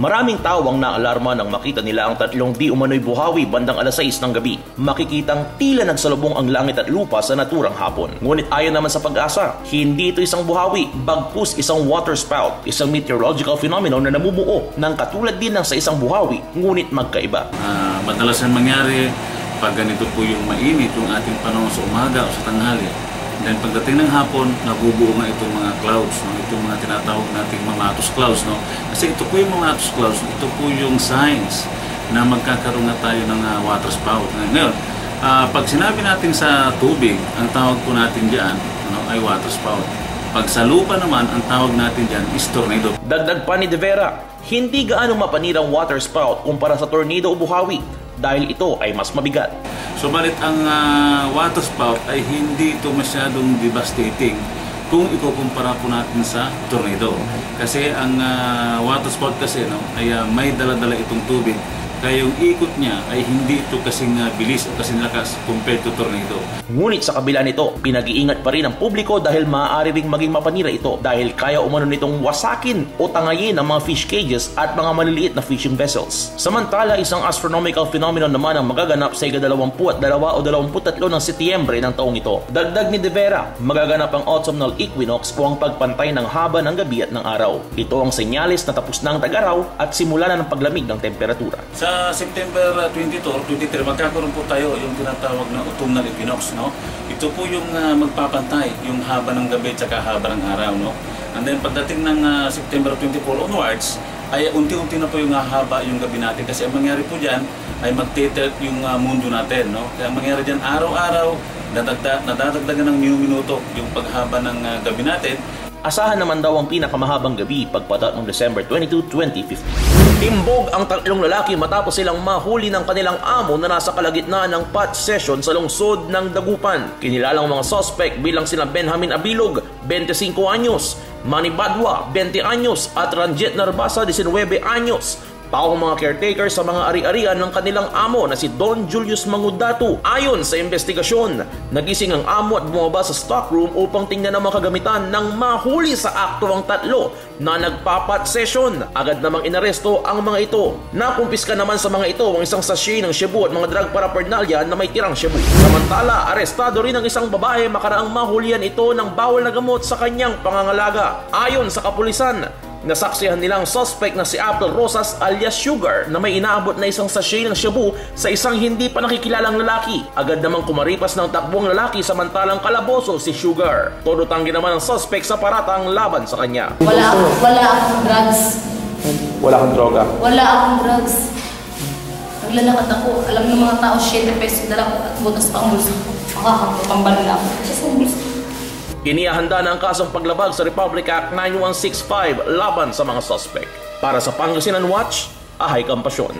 Maraming tao ang naalarma nang makita nila ang tatlong di umano'y buhawi bandang alas 6 ng gabi. Makikitang tila nagsalubong ang langit at lupa sa naturang hapon. Ngunit ayon naman sa Pag-asa, hindi ito isang buhawi, bagkus isang water spout, isang meteorological phenomenon na namumuo ng katulad din ng sa isang buhawi, ngunit magkaiba. Madalas yan mangyari pag ganito po yung mainit yung ating panahon sa umaga o sa tanghali. Then pagdating ng hapon, nabubuo nga itong mga clouds, no? Itong mga tinatawag nating mamatus clouds. No? Kasi ito po yung mamatus clouds, ito po yung signs na magkakaroon na tayo ng water spout. Ngayon, pag sinabi natin sa tubig, ang tawag po natin dyan ay water spout. Pag sa lupa naman, ang tawag natin dyan is tornado. Dagdag pa ni De Vera, hindi gaanong mapanirang water spout kumpara sa tornado o buhawi dahil ito ay mas mabigat. Subalit ang water spout ay hindi ito masyadong devastating kung ikukumpara po natin sa tornado. Kasi ang water spout kasi ay may dala-dala itong tubig. Kaya yung ikot niya ay hindi ito kasing bilis o kasing lakas compared to tornado. Ngunit sa kabila nito, pinag-iingat pa rin ang publiko dahil maaari ring maging mapanira ito dahil kaya umano nitong wasakin o tangayin ang mga fish cages at mga maliliit na fishing vessels. Samantala, isang astronomical phenomenon naman ang magaganap sa ika-22 o 23 ng Setyembre ng taong ito. Dagdag ni De Vera, magaganap ang autumnal equinox o ang pagpantay ng haba ng gabi at ng araw. Ito ang senyalis na tapos na ang tag-araw at simula na ng paglamig ng temperatura. Sa September 22 or 23, magkakaroon po tayo yung tinatawag na autumnal equinox. No? Ito po yung magpapantay, yung haba ng gabi at saka haba ng araw. No? And then pagdating ng September 24 onwards, ay unti-unti na po yung haba yung gabi natin. Kasi ang mangyari po dyan ay magtitilt yung mundo natin. No? Kaya ang mangyari dyan araw-araw, nadadagdagan ng minuto yung paghaba ng gabi natin. Asahan naman daw ang pinakamahabang gabi pagpatat ng December 22, 2015. Timbog ang tatlong lalaki matapos silang mahuli ng kanilang amo na nasa kalagitnaan ng pot session sa lungsod ng Dagupan. Kinilalang mga suspect bilang sina Benjamin Abilog, 25 anyos, Manny Badwa, 20 anyos at Ranjet Narbasa, 19 anyos. Taong mga caretaker sa mga ari-arian ng kanilang amo na si Don Julius Mangudatu. Ayon sa investigasyon, nagising ang amo at bumaba sa stockroom upang tingnan ang mga kagamitan ng mahuli sa akto ang tatlo na nagpapat session. Agad namang inaresto ang mga ito. Nakumpiska naman sa mga ito ang isang sachet ng shabu at mga drug paraphernalia na may tirang shabu. Samantala, arestado rin ang isang babae makaraang mahulian ito ng bawal na gamot sa kanyang pangangalaga. Ayon sa kapulisan, nasaksihan nilang suspect na si Apple Rosas alias Sugar na may inaabot na isang sachet ng shabu sa isang hindi pa nakikilalang lalaki. Agad namang kumaripas ng takbong lalaki samantalang kalaboso si Sugar. Todo tanggi naman ang suspect sa paratang laban sa kanya. Wala akong drugs. Wala akong droga? Wala akong drugs. Naglalakad ako. Alam ng mga tao, 7 pesos dala ko at butas pa ang bulsa. Makakapambal na ako. Just ang bulsa. Inihahanda na ang kasong paglabag sa Republic Act 9165 laban sa mga suspect. Para sa Pangasinan Watch, Ahay Kampasyon.